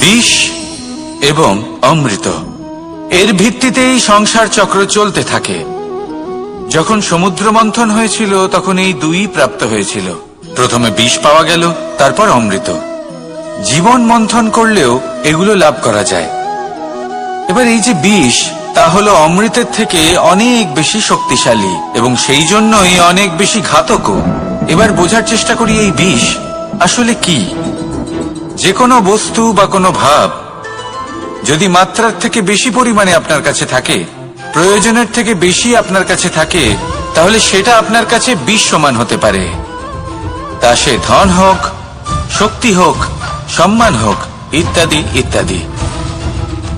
বিষ এবং অমৃত, এর ভিত্তিতেই সংসার চক্র চলতে থাকে। যখন সমুদ্র মন্থন হয়েছিল তখন এই দুই প্রাপ্ত হয়েছিল, প্রথমে বিষ পাওয়া গেল, তারপর অমৃত। জীবন মন্থন করলেও এগুলো লাভ করা যায়। এবার এই যে বিষ, তা হলো অমৃতের থেকে অনেক বেশি শক্তিশালী এবং সেই জন্যই অনেক বেশি ঘাতকও। এবার বোঝার চেষ্টা করি এই বিষ আসলে কি। যে কোনো বস্তু বা কোনো ভাব যদি মাত্রার থেকে বেশি পরিমাণে আপনার কাছে থাকে, প্রয়োজনের থেকে বেশি আপনার কাছে থাকে, তাহলে সেটা আপনার কাছে বিষ সমান হতে পারে। তা সে ধন হোক, শক্তি হোক, সম্মান হোক, ইত্যাদি ইত্যাদি।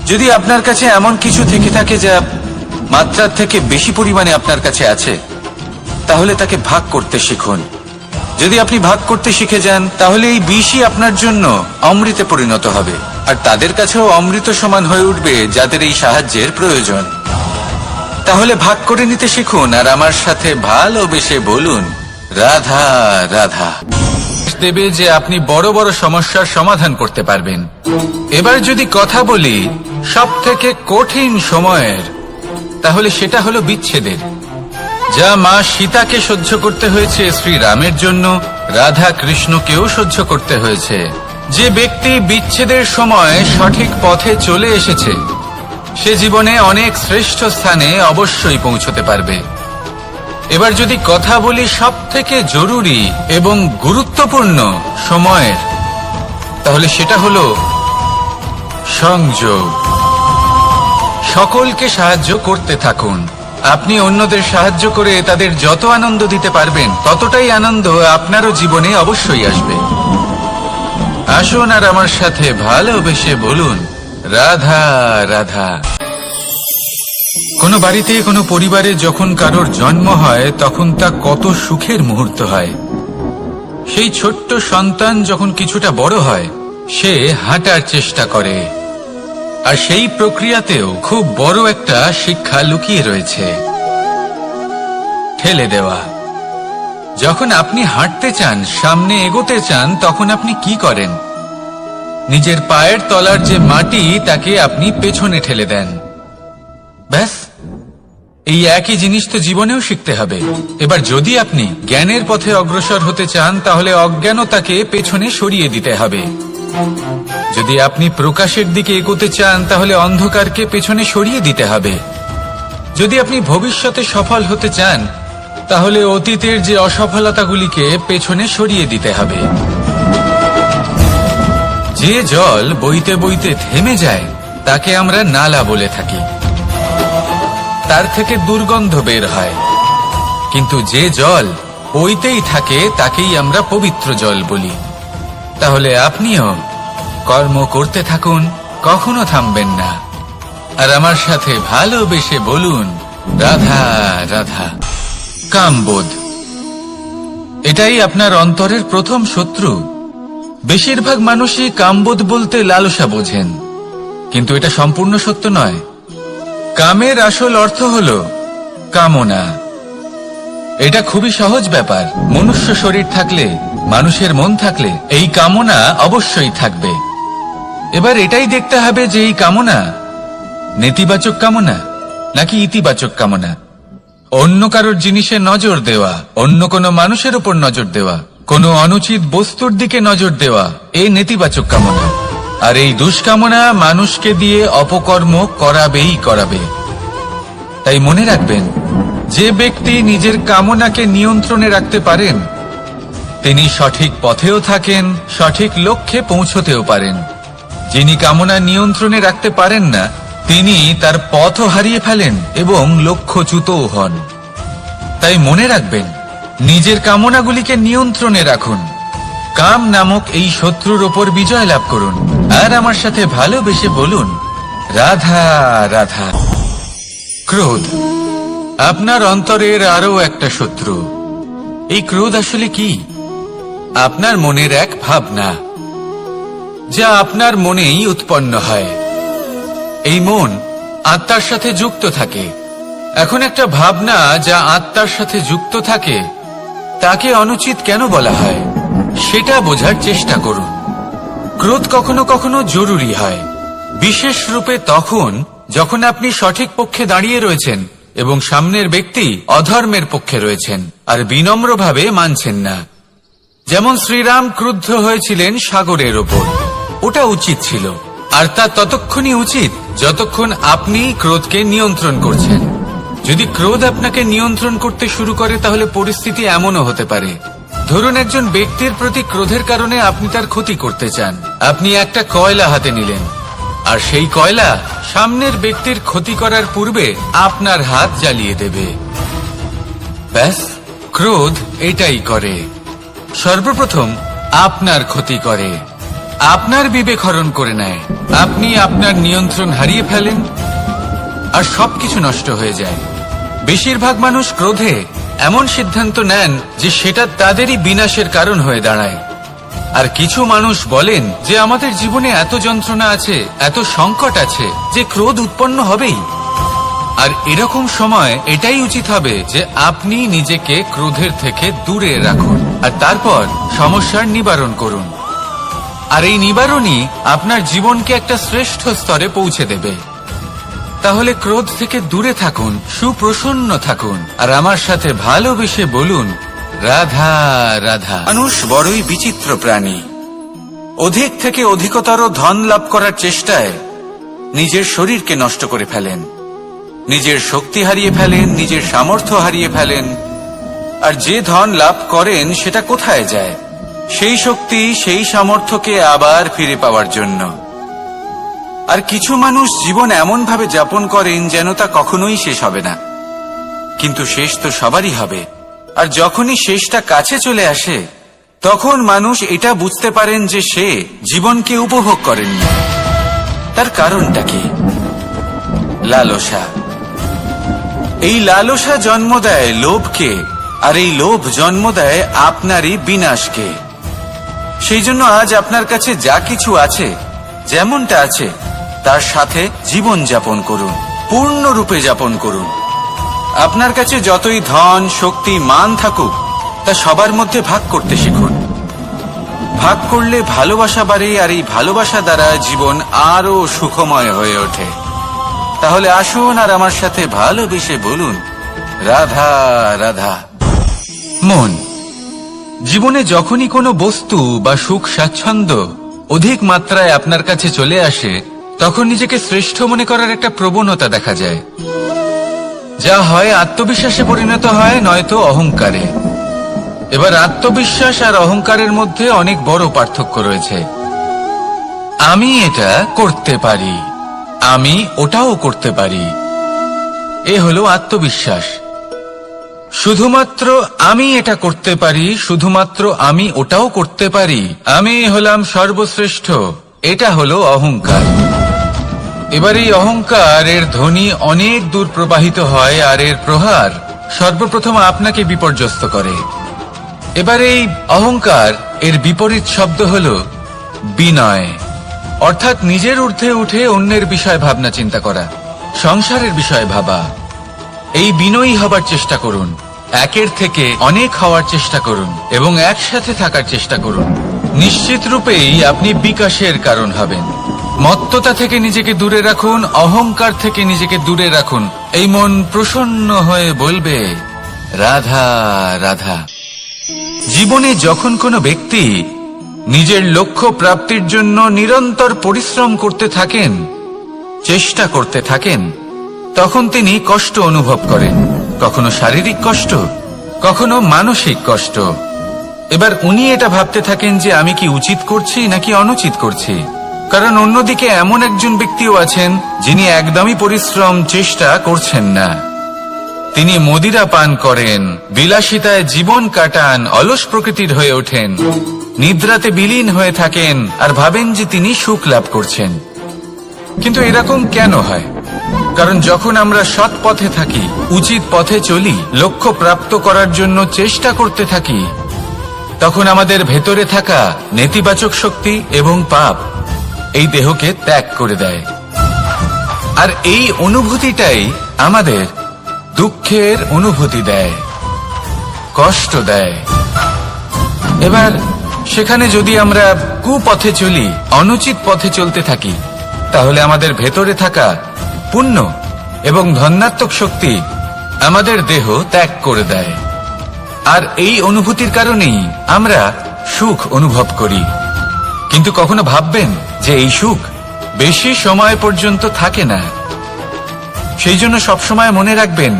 যদি আপনার কাছে এমন কিছু থেকে থাকে যা মাত্রার থেকে বেশি পরিমাণে আপনার কাছে আছে, তাহলে তাকে ভাগ করতে শিখুন। যদি আপনি ভাগ করতে শিখে যান, তাহলে এই বিষই আপনার জন্য অমৃতে পরিণত হবে, আর তাদের কাছেও অমৃত সমান হয়ে উঠবে যাদের এই সাহায্যের প্রয়োজন। তাহলে ভাগ করে নিতে শিখুন আর আমার সাথে ভালোবেসে বলুন, রাধা রাধা। দেবে যে আপনি বড় বড় সমস্যার সমাধান করতে পারবেন। এবার যদি কথা বলি সব থেকে কঠিন সময়ের, তাহলে সেটা হলো বিচ্ছেদের। যা মা সীতাকে সহ্য করতে হয়েছে শ্রীরামের জন্য, রাধা কৃষ্ণকেও সহ্য করতে হয়েছে। যে ব্যক্তি বিচ্ছেদের সময় সঠিক পথে চলে এসেছে, সে জীবনে অনেক শ্রেষ্ঠ স্থানে অবশ্যই পৌঁছতে পারবে। এবার যদি কথা বলি সব থেকে জরুরি এবং গুরুত্বপূর্ণ সময়ের, তাহলে সেটা হলো সংযোগ। সকলকে সাহায্য করতে থাকুন। আপনি অন্যদের সাহায্য করে তাদের যত আনন্দ দিতে পারবেন, ততটাই আনন্দ আপনারও জীবনে অবশ্যই আসবে। আসুন আর আমার সাথে ভালোবেসে বলুন, রাধা রাধা। কোনো বাড়িতে, কোনো পরিবারে যখন কারোর জন্ম হয়, তখন তা কত সুখের মুহূর্ত হয়। সেই ছোট্ট সন্তান যখন কিছুটা বড় হয়, সে হাঁটার চেষ্টা করে, আর সেই প্রক্রিয়াতেও খুব বড় একটা শিক্ষা লুকিয়ে রয়েছে, ঠেলে দেওয়া। যখন আপনি হাঁটতে চান, সামনে এগোতে চান, তখন আপনি কি করেন? নিজের পায়ের তলার যে মাটি, তাকে আপনি পেছনে ঠেলে দেন। ব্যাস, এই একই জিনিস তো জীবনেও শিখতে হবে। এবার যদি আপনি জ্ঞানের পথে অগ্রসর হতে চান, তাহলে অজ্ঞানতাকে পেছনে সরিয়ে দিতে হবে। যদি আপনি প্রকাশের দিকে এগোতে চান, তাহলে অন্ধকারকে পেছনে সরিয়ে দিতে হবে। যদি আপনি ভবিষ্যতে সফল হতে চান, তাহলে অতীতের যে অসফলতাগুলিকে পেছনে সরিয়ে দিতে হবে। যে জল বইতে বইতে থেমে যায়, তাকে আমরা নালা বলে থাকি। তার থেকে দুর্গন্ধ বের হয়, কিন্তু যে জল বইতেই থাকে তাকেই আমরা পবিত্র জল বলি। তাহলে আপনিও কর্ম করতে থাকুন, কখনো থামবেন না। আর আমার সাথে ভালোবেসে বলুন, রাধা রাধা। কামবোধ, এটাই আপনার অন্তরের প্রথম শত্রু। বেশিরভাগ মানুষই কামবোধ বলতে লালসা বোঝেন, কিন্তু এটা সম্পূর্ণ সত্য নয়। কামের আসল অর্থ হল কামনা। এটা খুবই সহজ ব্যাপার। মনুষ্য শরীর থাকলে, মানুষের মন থাকলে, এই কামনা অবশ্যই থাকবে। এবার এটাই দেখতে হবে যে এই কামনা নেতিবাচক কামনা নাকি ইতিবাচক কামনা। অন্য কারোর জিনিসে নজর দেওয়া, অন্য কোনো মানুষের উপর নজর দেওয়া, কোনো অনুচিত বস্তুর দিকে নজর দেওয়া, এই নেতিবাচক কামনা। আর এই দুষ্কামনা মানুষকে দিয়ে অপকর্ম করাবেই করাবে। তাই মনে রাখবেন, যে ব্যক্তি নিজের কামনাকে নিয়ন্ত্রণে রাখতে পারেন, তিনি সঠিক পথেও থাকেন, সঠিক লক্ষ্যে পৌঁছতেও পারেন। যিনি কামনা নিয়ন্ত্রণে রাখতে পারেন না, তিনি তার পথও হারিয়ে ফেলেন এবং লক্ষ্যচ্যুতও হন। তাই মনে রাখবেন, নিজের কামনাগুলিকে নিয়ন্ত্রণে রাখুন। কাম নামক এই শত্রুর ওপর বিজয় লাভ করুন। আর আমার সাথে ভালোবেসে বলুন, রাধা রাধা। ক্রোধ, আপনার অন্তরের আরো একটা শত্রু। এই ক্রোধ আসলে কি? আপনার মনের এক ভাবনা, যা আপনার মনেই উৎপন্ন হয়। এই মন আত্মার সাথে যুক্ত থাকে। এখন একটা ভাবনা যা আত্মার সাথে যুক্ত থাকে, তাকে অনুচিত কেন বলা হয়, সেটা বোঝার চেষ্টা করুন। ক্রোধ কখনো কখনো জরুরি হয়, বিশেষ রূপে তখন যখন আপনি সঠিক পক্ষে দাঁড়িয়ে রয়েছেন এবং সামনের ব্যক্তি অধর্মের পক্ষে রয়েছেন আর বিনম্রভাবে মানছেন না। যেমন শ্রীরাম ক্রুদ্ধ হয়েছিলেন সাগরের ওপর, ওটা উচিত ছিল, আর তা ততক্ষণই উচিত যতক্ষণ আপনি ক্রোধকে নিয়ন্ত্রণ করছেন। যদি ক্রোধ আপনাকে নিয়ন্ত্রণ করতে শুরু করে তাহলে পরিস্থিতি এমনও হতে পারে, ধরুন একজন ব্যক্তির প্রতি ক্রোধের কারণে আপনি তার ক্ষতি করতে চান। আপনি একটা কয়লা হাতে নিলেন আর সেই কয়লা সামনের ব্যক্তির ক্ষতি করার পূর্বে আপনার হাত জ্বালিয়ে দেবে। ব্যাস, ক্রোধ এটাই করে, সর্বপ্রথম আপনার ক্ষতি করে, আপনার বিবেক হরণ করে নেয়, আপনি আপনার নিয়ন্ত্রণ হারিয়ে ফেলেন আর সবকিছু নষ্ট হয়ে যায়। বেশিরভাগ মানুষ ক্রোধে এমন সিদ্ধান্ত নেন যে সেটা তাদেরই বিনাশের কারণ হয়ে দাঁড়ায়। আর কিছু মানুষ বলেন যে আমাদের জীবনে এত যন্ত্রণা আছে, এত সংকট আছে যে ক্রোধ উৎপন্ন হবেই। আর এরকম সময় এটাই উচিত হবে যে আপনি নিজেকে ক্রোধের থেকে দূরে রাখুন আর তারপর সমস্যার নিবারণ করুন। আর এই নিবারণই আপনার জীবনকে একটা শ্রেষ্ঠ স্তরে পৌঁছে দেবে। তাহলে ক্রোধ থেকে দূরে থাকুন, সুপ্রসন্ন থাকুন আর আমার সাথে ভালোবেসে বলুন রাধা রাধা। মানুষ বড়ই বিচিত্র প্রাণী। অধিক থেকে অধিকতর ধন লাভ করার চেষ্টায় নিজের শরীরকে নষ্ট করে ফেলেন, নিজের শক্তি হারিয়ে ফেলেন, নিজের সামর্থ্য হারিয়ে ফেলেন। আর যে ধন লাভ করেন সেটা কোথায় যায়? সেই শক্তি, সেই সামর্থ্যকে আবার ফিরে পাওয়ার জন্য। আর কিছু মানুষ জীবন এমন ভাবে যাপন করেন যেন তা কখনোই শেষ হবে না, কিন্তু শেষ তো সবারই হবে। আর যখনই শেষটা কাছে চলে আসে তখন মানুষ এটা বুঝতে পারেন যে সে জীবনকে উপভোগ করেননি। তার কারণটা কি? লালসা। এই লালসা জন্ম দেয় লোভকে, আর এই লোভ জন্ম দেয় আপনারই বিনাশকে। সেই জন্য আজ আপনার কাছে যা কিছু আছে, যেমনটা আছে তার সাথে জীবন যাপন করুন, পূর্ণরূপে যাপন করুন। আপনার কাছে যতই ধন, শক্তি, মান থাকুক তা সবার মধ্যে ভাগ করতে শিখুন। ভাগ করলে ভালোবাসা বাড়ে, আর এই ভালোবাসা দ্বারা জীবন আরো সুখময় হয়ে ওঠে। তাহলে আসুন আর আমার সাথে ভালোবেসে বলুন রাধা রাধা। মন, জীবনে যখনই কোনো বস্তু বা সুখ স্বাচ্ছন্দ্য অধিক মাত্রায় আপনার কাছে চলে আসে তখন নিজেকে শ্রেষ্ঠ মনে করার একটা প্রবণতা দেখা যায়, যা হয় আত্মবিশ্বাসে পরিণত হয়, নয়তো অহংকারে। এবার আত্মবিশ্বাস আর অহংকারের মধ্যে অনেক বড় পার্থক্য রয়েছে। আমি এটা করতে পারি, আমি ওটাও করতে পারি, এ হলো আত্মবিশ্বাস। শুধুমাত্র আমি এটা করতে পারি, শুধুমাত্র আমি ওটাও করতে পারি, আমি হলাম সর্বশ্রেষ্ঠ, এটা হলো অহংকার। এবার এই অহংকার এর ধ্বনি অনেক দূর প্রবাহিত হয় আর এর প্রহার সর্বপ্রথম আপনাকে বিপর্যস্ত করে। এবার এই অহংকার এর বিপরীত শব্দ হলো বিনয়, অর্থাৎ নিজের ঊর্ধ্বে উঠে অন্যের বিষয় ভাবনা চিন্তা করা, সংসারের বিষয় ভাবা। এই বিনয়ী হবার চেষ্টা করুন, একের থেকে অনেক হওয়ার চেষ্টা করুন এবং একসাথে থাকার চেষ্টা করুন। নিশ্চিত রূপেই আপনি বিকাশের কারণ হবেন। মত্ততা থেকে নিজেকে দূরে রাখুন, অহংকার থেকে নিজেকে দূরে রাখুন। এই মন প্রসন্ন হয়ে বলবে রাধা রাধা। জীবনে যখন কোনো ব্যক্তি নিজের লক্ষ্য প্রাপ্তির জন্য নিরন্তর পরিশ্রম করতে থাকেন, চেষ্টা করতে থাকেন, তখন তিনি কষ্ট অনুভব করেন, কখনো শারীরিক কষ্ট, কখনো মানসিক কষ্ট। এবার উনি এটা ভাবতে থাকেন যে আমি কি উচিত করছি নাকি অনুচিত করছি। কারণ অন্যদিকে এমন একজন ব্যক্তিও আছেন যিনি একদমই পরিশ্রম, চেষ্টা করছেন না। তিনি মদিরা পান করেন, বিলাসিতায় জীবন কাটান, অলস প্রকৃতির হয়ে ওঠেন, নিদ্রাতে বিলীন হয়ে থাকেন আর ভাবেন যে তিনি সুখ লাভ করছেন। কিন্তু এরকম কেন হয়? কারণ যখন আমরা সৎ পথে থাকি, উচিত পথে চলি, লক্ষ্য প্রাপ্ত করার জন্য চেষ্টা করতে থাকি, তখন আমাদের ভেতরে থাকা নেতিবাচক শক্তি এবং পাপ এই দেহকে ত্যাগ করে দেয়। আর এই অনুভূতিটাই আমাদের দুঃখের অনুভূতি দেয়, কষ্ট দেয়। এবার সেখানে যদি আমরা কুপথে চলি, অনুচিত পথে চলতে থাকি, তাহলে আমাদের ভেতরে থাকা পুণ্য এবং ধনাত্মক শক্তি আমাদের দেহ ত্যাগ করে দেয়। আর এই অনুভূতির কারণেই আমরা সুখ অনুভব করি। কিন্তু কখনো ভাববেন যে এই সুখ বেশি সময় পর্যন্ত থাকে না। সেই জন্য সবসময় মনে রাখবেন,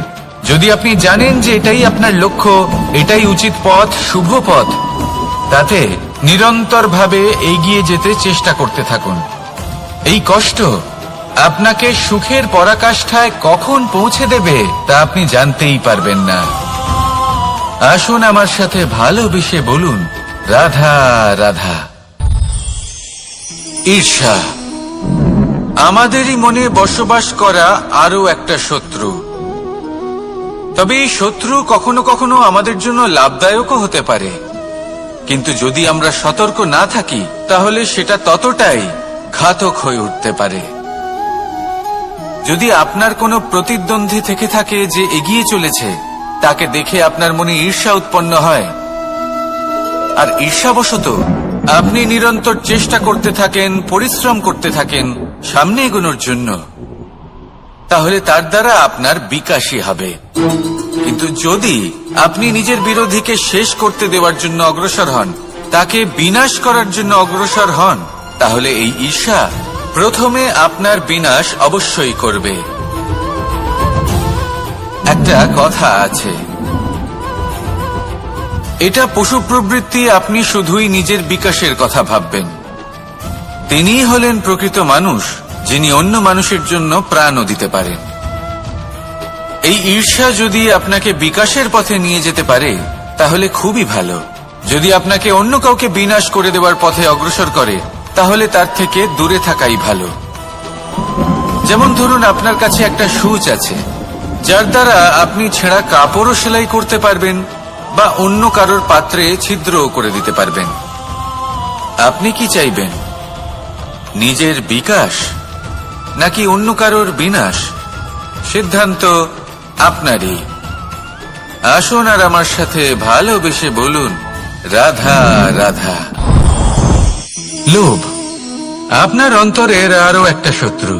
যদি আপনি জানেন যে এটাই আপনার লক্ষ্য, এটাই উচিত পথ, শুভ পথ, তাতে নিরন্তরভাবে এগিয়ে যেতে চেষ্টা করতে থাকুন। এই কষ্ট আপনাকে সুখের পরাকাষ্ঠায় কখন পৌঁছে দেবে তা আপনি জানতেই পারবেন না। আসুন আমার সাথে ভালোবেসে বলুন, রাধা রাধা। ঈর্ষা আমাদেরই মনে বসবাস করা আরো একটা শত্রু। তবে এই শত্রু কখনো কখনো আমাদের জন্য লাভদায়কও হতে পারে, কিন্তু যদি আমরা সতর্ক না থাকি তাহলে সেটা ততটাই ঘাতক হয়ে উঠতে পারে। যদি আপনার কোনো প্রতিদ্বন্দ্বী থেকে থাকে যে এগিয়ে চলেছে, তাকে দেখে আপনার মনে ঈর্ষা উৎপন্ন হয়, আর ঈর্ষাবশত আপনি নিরন্তর চেষ্টা করতে থাকেন, পরিশ্রম করতে থাকেন সামনে এগোনোর জন্য, তাহলে তার দ্বারা আপনার বিকাশই হবে। কিন্তু যদি আপনি নিজের বিরোধীকে শেষ করতে দেওয়ার জন্য অগ্রসর হন, তাকে বিনাশ করার জন্য অগ্রসর হন, তাহলে এই ঈর্ষা প্রথমে আপনার বিনাশ অবশ্যই করবে। একটা কথা আছে, এটা পশু প্রবৃত্তি, আপনি শুধুই নিজের বিকাশের কথা ভাববেন। তিনিই হলেন প্রকৃত মানুষ, যিনি অন্য মানুষের জন্য প্রাণও দিতে পারেন। এই ঈর্ষা যদি আপনাকে বিকাশের পথে নিয়ে যেতে পারে তাহলে খুবই ভালো। যদি আপনাকে অন্য কাউকে বিনাশ করে দেওয়ার পথে অগ্রসর করে, তাহলে তার থেকে দূরে থাকাই ভালো। যেমন ধরুন, আপনার কাছে একটা সূচ আছে, যার দ্বারা আপনি ছেঁড়া কাপড়ও সেলাই করতে পারবেন বা অন্য কারোর পাত্রে ছিদ্রও করে দিতে পারবেন। আপনি কি চাইবেন, নিজের বিকাশ নাকি অন্য কারোর বিনাশ? সিদ্ধান্ত আপনারই। আসুন আর আমার সাথে ভালোবেসে বলুন, রাধা রাধা। লোভ আপনার অন্তরের আরো একটা শত্রু।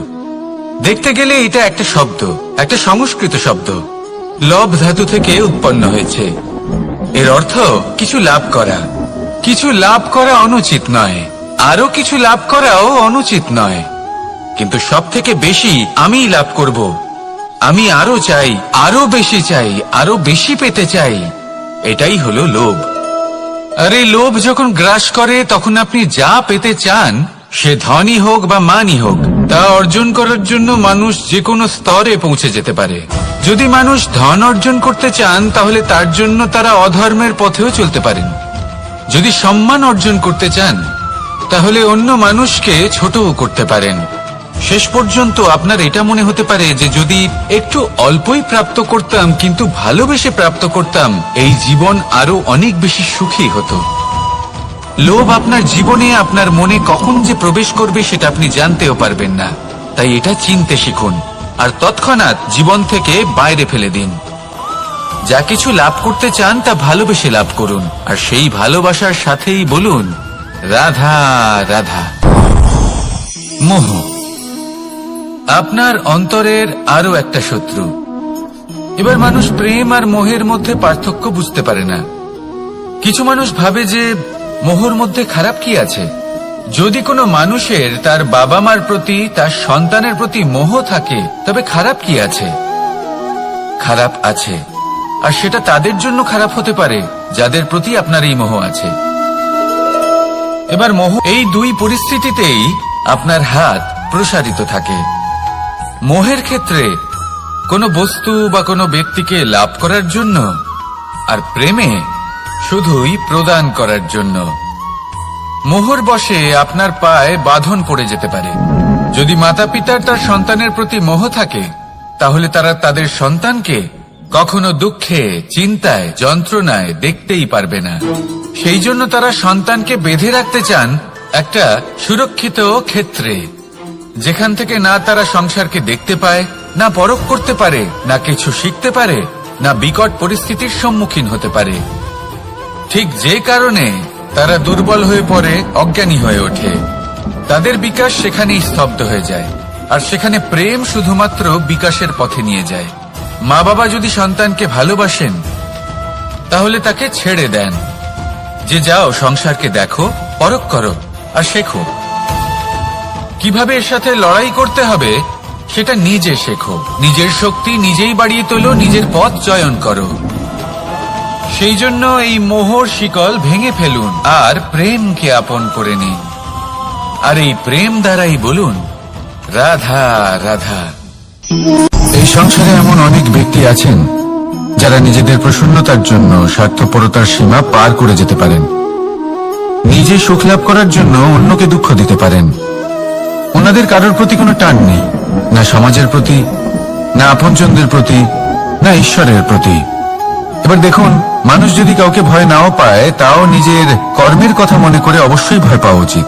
দেখতে গেলে এটা একটা শব্দ, একটা সংস্কৃত শব্দ, লব ধাতু থেকে উৎপন্ন হয়েছে। এর অর্থ কিছু লাভ করা। কিছু লাভ করা অনুচিত নয়, আরো কিছু লাভ করাও অনুচিত নয়, কিন্তু সব থেকে বেশি আমিই লাভ করব, আমি আরো চাই, আরো বেশি চাই, আরো বেশি পেতে চাই, এটাই হলো লোভ। আর এই লোভ যখন গ্রাস করে, তখন আপনি যা পেতে চান, সে ধনই হোক বা মানই হোক, তা অর্জন করার জন্য মানুষ যে কোনো স্তরে পৌঁছে যেতে পারে। যদি মানুষ ধন অর্জন করতে চান, তাহলে তার জন্য তারা অধর্মের পথেও চলতে পারেন। যদি সম্মান অর্জন করতে চান, তাহলে অন্য মানুষকে ছোটও করতে পারেন। শেষ পর্যন্ত আপনার এটা মনে হতে পারে যে যদি একটু অল্পই প্রাপ্ত করতাম, কিন্তু ভালোবেসে প্রাপ্ত করতাম, এই জীবন আরো অনেক বেশি সুখী হতো। লোভ আপনার জীবনে, আপনার মনে কখন যে প্রবেশ করবে সেটা আপনি জানতেও পারবেন না। তাই এটা চিনতে শিখুন আর তৎক্ষণাৎ জীবন থেকে বাইরে ফেলে দিন। যা কিছু লাভ করতে চান তা ভালোবেসে লাভ করুন, আর সেই ভালোবাসার সাথেই বলুন, রাধা রাধা। মোহ আপনার অন্তরের আরো একটা শত্রু। এবার মানুষ প্রেম আর মোহের মধ্যে পার্থক্য বুঝতে পারে না। কিছু মানুষ ভাবে যে মোহর মধ্যে খারাপ কি আছে। যদি কোনো মানুষের তার বাবা মার প্রতি, তার সন্তানের প্রতি মোহ থাকে, তবে খারাপ কি আছে? খারাপ আছে, আর সেটা তাদের জন্য খারাপ হতে পারে যাদের প্রতি আপনার এই মোহ আছে। এবার মোহ, এই দুই পরিস্থিতিতেই আপনার হাত প্রসারিত থাকে। মোহের ক্ষেত্রে কোনো বস্তু বা কোনো ব্যক্তিকে লাভ করার জন্য, আর প্রেমে শুধুই প্রদান করার জন্য। মোহর বশে আপনার পায়ে বাঁধন পড়ে যেতে পারে। যদি মাতা পিতার তার সন্তানের প্রতি মোহ থাকে, তাহলে তারা তাদের সন্তানকে কখনো দুঃখে, চিন্তায়, যন্ত্রণায় দেখতেই পারবে না। সেই জন্য তারা সন্তানকে বেঁধে রাখতে চান একটা সুরক্ষিত ক্ষেত্রে, যেখান থেকে না তারা সংসারকে দেখতে পায়, না পরখ করতে পারে, না কিছু শিখতে পারে, না বিকট পরিস্থিতির সম্মুখীন হতে পারে। ঠিক যে কারণে তারা দুর্বল হয়ে পড়ে, অজ্ঞানী হয়ে ওঠে। তাদের বিকাশ সেখানেই স্তব্ধ হয়ে যায়, আর সেখানে প্রেম শুধুমাত্র বিকাশের পথে নিয়ে যায়। মা বাবা যদি সন্তানকে ভালোবাসেন তাহলে তাকে ছেড়ে দেন, যে যাও সংসারকে দেখো, পরখ করো আর শেখো। কিভাবে এর সাথে লড়াই করতে হবে সেটা নিজে শেখো। নিজের শক্তি নিজেই বাড়িয়ে তোলো, নিজের পথ চয়ন করো। সেই জন্য এই মোহর শিকল ভেঙে ফেলুন আর প্রেমকে আপন করে নিন। আর এই প্রেম দ্বারাই বলুন, রাধা রাধা। এই সংসারে এমন অনেক ব্যক্তি আছেন যারা নিজেদের প্রসন্নতার জন্য স্বার্থপরতার সীমা পার করে যেতে পারেন। নিজে সুখ লাভ করার জন্য অন্যকে দুঃখ দিতে পারেন। ওনাদের কারোর প্রতি কোনো টান নেই, না সমাজের প্রতি, না আপনজনদের প্রতি, না ঈশ্বরের প্রতি। এবার দেখুন, মানুষ যদি কাউকে ভয় নাও পায়, তাও নিজের কর্মের কথা মনে করে অবশ্যই ভয় পাওয়া উচিত।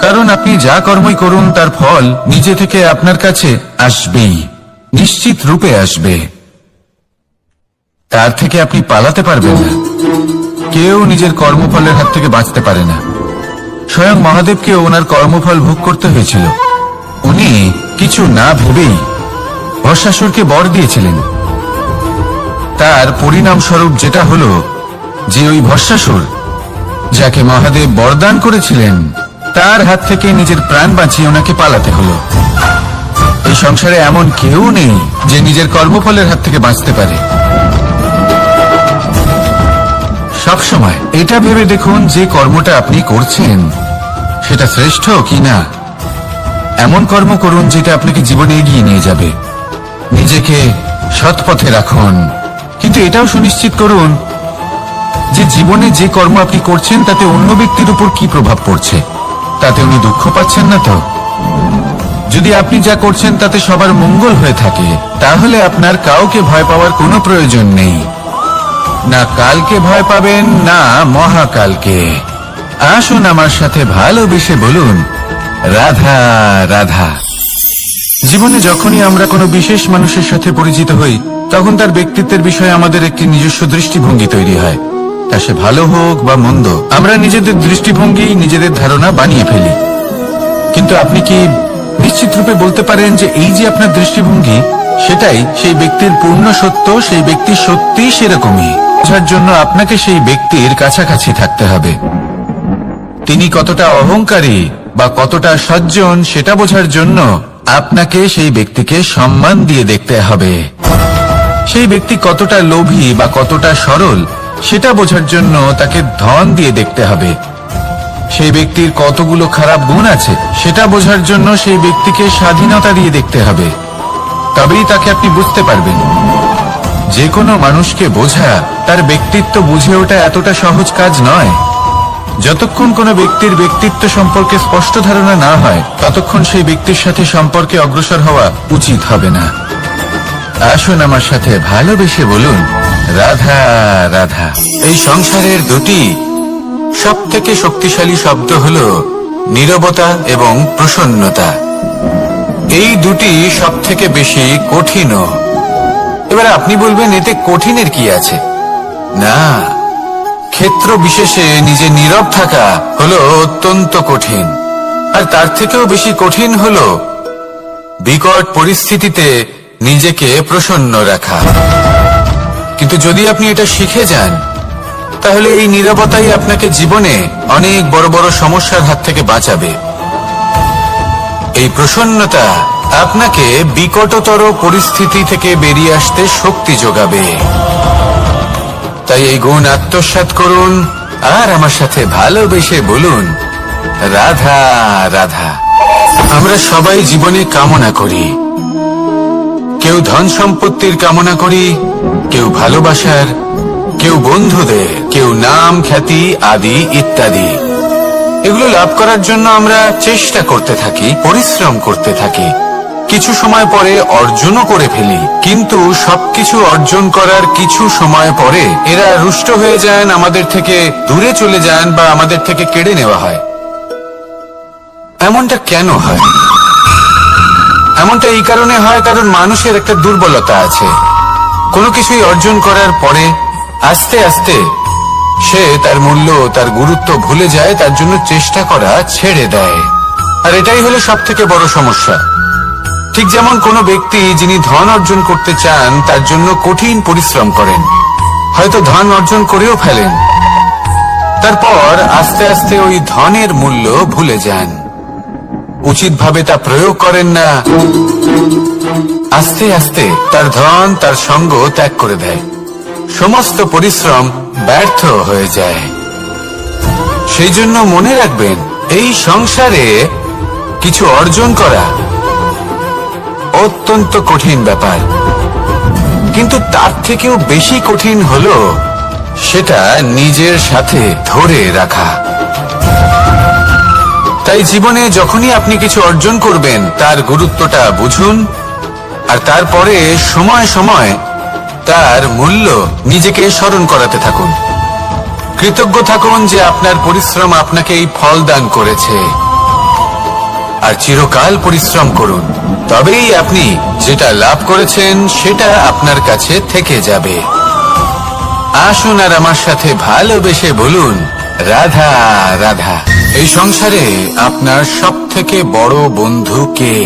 কারণ আপনি যা কর্মই করুন তার ফল নিজে থেকে আপনার কাছে আসবেই, নিশ্চিত রূপে আসবে। তার থেকে আপনি পালাতে পারবেন না। কেউ নিজের কর্মফলের হাত থেকে বাঁচতে পারে না। স্বয়ং মহাদেবকে ওনার কর্মফল ভোগ করতে হয়েছিল। উনি কিছু না ভেবেই ভস্মাসুরকে বর দিয়েছিলেন। তার পরিণাম স্বরূপ যেটা হলো যে ওই ভস্মাসুর, যাকে মহাদেব বরদান করেছিলেন, তার হাত থেকে নিজের প্রাণ বাঁচিয়ে ওনাকে পালাতে হলো। এই সংসারে এমন কেউ নেই যে নিজের কর্মফলের হাত থেকে বাঁচতে পারে। সবসময় এটা ভেবে দেখুন যে কর্মটা আপনি করছেন সেটা শ্রেষ্ঠ কিনা। এমন কর্ম করুন যেটা আপনাকে জীবনে এগিয়ে নিয়ে যাবে। নিজেকে সৎ পথে রাখুন, কিন্তু এটাও সুনিশ্চিত করুন যে জীবনে যে কর্ম আপনি করছেন তাতে অন্য ব্যক্তির উপর কি প্রভাব পড়ছে, তাতে উনি দুঃখ পাচ্ছেন না তো। যদি আপনি যা করছেন তাতে সবার মঙ্গল হয়ে থাকে, তাহলে আপনার কাউকে ভয় পাওয়ার কোনো প্রয়োজন নেই। না কালকে ভয় পাবেন, না মহাকালকে। আসুন আমার সাথে ভালোবেসে বলুন, রাধা রাধা। জীবনে যখনই আমরা কোনো বিশেষ মানুষের সাথে পরিচিত হই, তখন তার ব্যক্তিত্বের বিষয়ে আমাদের একটি নিজস্ব দৃষ্টিভঙ্গি তৈরি হয়। তা সে ভালো হোক বা মন্দ, আমরা নিজেদের দৃষ্টিভঙ্গি, নিজেদের ধারণা বানিয়ে ফেলি। কিন্তু আপনি কি নিশ্চিত রূপে বলতে পারেন যে এই যে আপনার দৃষ্টিভঙ্গি, সেটাই সেই ব্যক্তির পূর্ণ সত্য? সেই ব্যক্তি সত্যিই সেরকমই? বোঝার জন্য আপনাকে সেই ব্যক্তির কাছাকাছি থাকতে হবে। তিনি কতটা অহংকারী বা কতটা সজ্জন সেটা বোঝার জন্য আপনাকে সেই ব্যক্তিকে সম্মান দিয়ে দেখতে হবে। সেই ব্যক্তি কতটা লোভী বা কতটা সরল সেটা বোঝার জন্য তাকে ধন দিয়ে দেখতে হবে। সেই ব্যক্তির কতগুলো খারাপ গুণ আছে সেটা বোঝার জন্য সেই ব্যক্তিকে স্বাধীনতা দিয়ে দেখতে হবে। তবেই তাকে আপনি বুঝতে পারবেন। যে কোনো মানুষকে বোঝা, তার ব্যক্তিত্ব বুঝে ওঠা এতটা সহজ কাজ নয়। যতক্ষণ কোনো ব্যক্তির ব্যক্তিত্ব সম্পর্কে স্পষ্ট ধারণা না হয়, ততক্ষণ সেই ব্যক্তির সাথে সম্পর্কে অগ্রসর হওয়া উচিত হবে না। আসুন আমার সাথে ভালোবেসে বলুন, রাধা রাধা। এই সংসারের দুটি সব থেকে শক্তিশালী শব্দ হল নীরবতা এবং প্রসন্নতা। এই দুটি সব থেকে বেশি কঠিনও। এবার আপনি বলবেন, এতে কঠিনের কি আছে? না, ক্ষেত্র বিশেষে নিজে নীরব থাকা হলো অত্যন্ত কঠিন। আর তার থেকেও বেশি কঠিন হলো বিকট পরিস্থিতিতে নিজেকে প্রসন্ন রাখা। কিন্তু যদি আপনি এটা শিখে যান, তাহলে এই নীরবতাই আপনাকে জীবনে অনেক বড় বড় সমস্যার হাত থেকে বাঁচাবে। এই প্রসন্নতা আপনাকে বিকটতর পরিস্থিতি থেকে বেরিয়ে আসতে শক্তি যোগাবে। তাই এই গুণ আত্মসাৎ করুন আর আমার সাথে ভালোবেসে বলুন, রাধা রাধা। আমরা সবাই জীবনে কামনা করি। কেউ ধন সম্পত্তির কামনা করি, কেউ ভালোবাসার, কেউ বন্ধুদের, কেউ নাম খ্যাতি আদি ইত্যাদি। এগুলো লাভ করার জন্য আমরা চেষ্টা করতে থাকি, পরিশ্রম করতে থাকি। কিছু সময় পরে অর্জনও করে ফেলি, কিন্তু সবকিছু অর্জন করার কিছু সময় পরে এরা রুষ্ট হয়ে যান, আমাদের থেকে দূরে চলে যান বা আমাদের থেকে কেড়ে নেওয়া হয়। এমনটা কেন হয়? এমনটা এই কারণে হয় কারণ মানুষের একটা দুর্বলতা আছে। কোনো কিছুই অর্জন করার পরে আস্তে আস্তে সে তার মূল্য, তার গুরুত্ব ভুলে যায়, তার জন্য চেষ্টা করা ছেড়ে দেয়। আর এটাই হলো সবথেকে বড় সমস্যা। ঠিক যেমন কোনো ব্যক্তি যিনি ধন অর্জন করতে চান তার জন্য কঠিন পরিশ্রম করেন, হয়তো ধন অর্জন করেও ফেলেন, তারপর আস্তে আস্তে ওই ধনের মূল্য ভুলে যান, উচিতভাবে তা প্রয়োগ করেন না, আস্তে আস্তে তার ধন তার সঙ্গ ত্যাগ করে দেয়, সমস্ত পরিশ্রম ব্যর্থ হয়ে যায়। সেই জন্য মনে রাখবেন, এই সংসারে কিছু অর্জন করা অত্যন্ত কঠিন ব্যাপার, কিন্তু তার থেকেও বেশি কঠিন হলো সেটা নিজের সাথে ধরে রাখা। তাই জীবনে যখনই আপনি কিছু অর্জন করবেন তার গুরুত্বটা বুঝুন, আর তারপরে সময় সময় তার মূল্য নিজেকে স্মরণ করাতে থাকুন। কৃতজ্ঞ থাকুন যে আপনার পরিশ্রম আপনাকে এই ফল দান করেছে, আর চিরকাল পরিশ্রম করুন, তবেই আপনি যেটা লাভ করেছেন সেটা আপনার কাছে থেকে যাবে। আসুন আর আমার সাথে ভালোবেসে বলুন, রাধা রাধা। এই সংসারে আপনার সবথেকে বড় বন্ধু কে?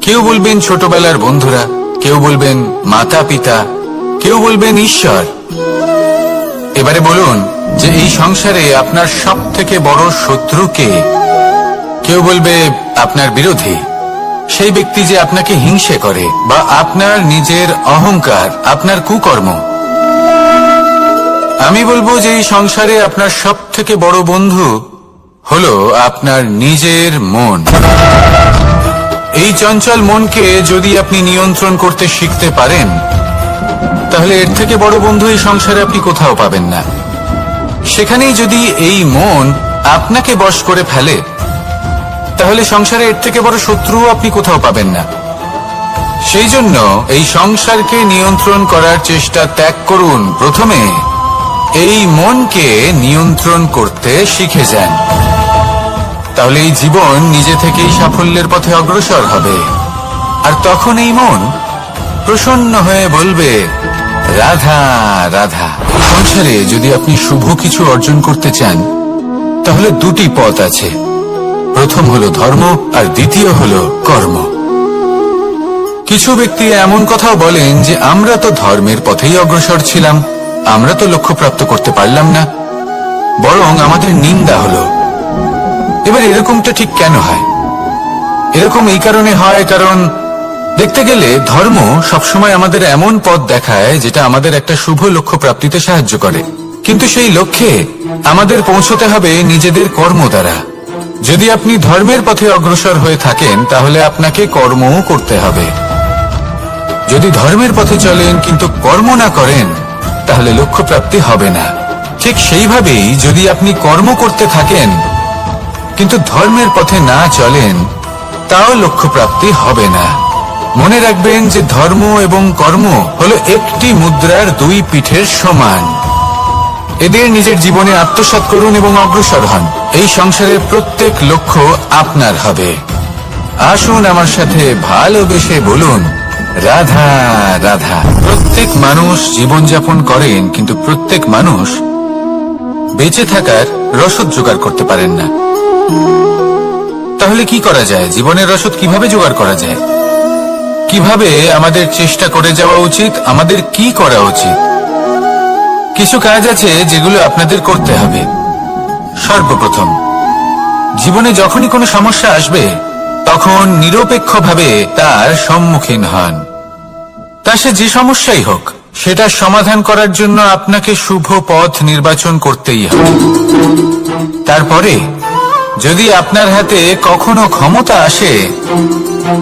কেউ বলবেন ছোটবেলার বন্ধুরা, কেউ বলবেন মাতা পিতা, কেউ বলবেন ঈশ্বর। এবারে বলুন যে এই সংসারে আপনার সবথেকে বড় শত্রু কে? কেউ বলবে আপনার বিরোধী, সেই ব্যক্তি যে আপনাকে হিংসে করে, বা আপনার নিজের অহংকার, আপনার কুকর্ম। আমি বলবো যে এই সংসারে আপনার সবথেকে বড় বন্ধু হলো আপনার নিজের মন। এই চঞ্চল মনকে যদি আপনি নিয়ন্ত্রণ করতে শিখতে পারেন, তাহলে এর থেকে বড় বন্ধু এই সংসারে আপনি কোথাও পাবেন না। সেখানেই যদি এই মন আপনাকে বশ করে ফেলে, তাহলে সংসারে এর থেকে বড় শত্রুও আপনি কোথাও পাবেন না। সেই জন্য এই সংসারকে নিয়ন্ত্রণ করার চেষ্টা ত্যাগ করুন। প্রথমে এই মনকে নিয়ন্ত্রণ করতে শিখে যান, তাহলে এই জীবন নিজে থেকেই সাফল্যের পথে অগ্রসর হবে। আর তখন এই মন প্রসন্ন হয়ে বলবে, রাধা রাধা। সংসারে যদি আপনি শুভ কিছু অর্জন করতে চান, তাহলে দুটি পথ আছে। প্রথম হলো ধর্ম, আর দ্বিতীয় হলো কর্ম। কিছু ব্যক্তি এমন কথাও বলেন যে আমরা তো ধর্মের পথেই অগ্রসর ছিলাম, আমরা তো লক্ষ্য প্রাপ্ত করতে পারলাম না, বরং আমাদের নিন্দা হলো। এবার এরকমটা ঠিক কেন হয়? এরকম এই কারণে হয়, কারণ দেখতে গেলে ধর্ম সবসময় আমাদের এমন পথ দেখায় যেটা আমাদের একটা শুভ লক্ষ্য প্রাপ্তিতে সাহায্য করে, কিন্তু সেই লক্ষ্যে আমাদের পৌঁছতে হবে নিজেদের কর্ম দ্বারা। যদি আপনি ধর্মের পথে অগ্রসর হয়ে থাকেন, তাহলে আপনাকে কর্মও করতে হবে। যদি ধর্মের পথে চলেন কিন্তু কর্ম না করেন, তাহলে লক্ষ্য প্রাপ্তি হবে না। ঠিক সেইভাবেই যদি আপনি কর্ম করতে থাকেন কিন্তু ধর্মের পথে না চলেন, তাও লক্ষ্য প্রাপ্তি হবে না। মনে রাখবেন যে ধর্ম এবং কর্ম হলো একটি মুদ্রার দুই পিঠের সমান। এদের নিজের জীবনে আত্মসাৎ করুন এবং অগ্রসর হন। এই সংসারের প্রত্যেক লক্ষ্য আপনার হবে। আসুন আমার সাথে ভালোবেসে বলুন, রাধা রাধা। প্রত্যেক মানুষ জীবনযাপন করেন, কিন্তু প্রত্যেক মানুষ বেঁচে থাকার রসদ জোগাড় করতে পারেন না। তাহলে কি করা যায়? জীবনের রসদ কিভাবে জোগাড় করা যায়? কিভাবে আমাদের চেষ্টা করে যাওয়া উচিত? আমাদের কি করা উচিত? কিছু কাজ আছে যেগুলো আপনাদের করতে হবে। সর্বপ্রথম, জীবনে যখনই কোনো সমস্যা আসবে, তখন নিরপেক্ষভাবে তার সম্মুখীন হন। তা সে যে সমস্যাই হোক, সেটা সমাধান করার জন্য আপনাকে শুভ পথ নির্বাচন করতেই হবে। তারপরে যদি আপনার হাতে কখনো ক্ষমতা আসে,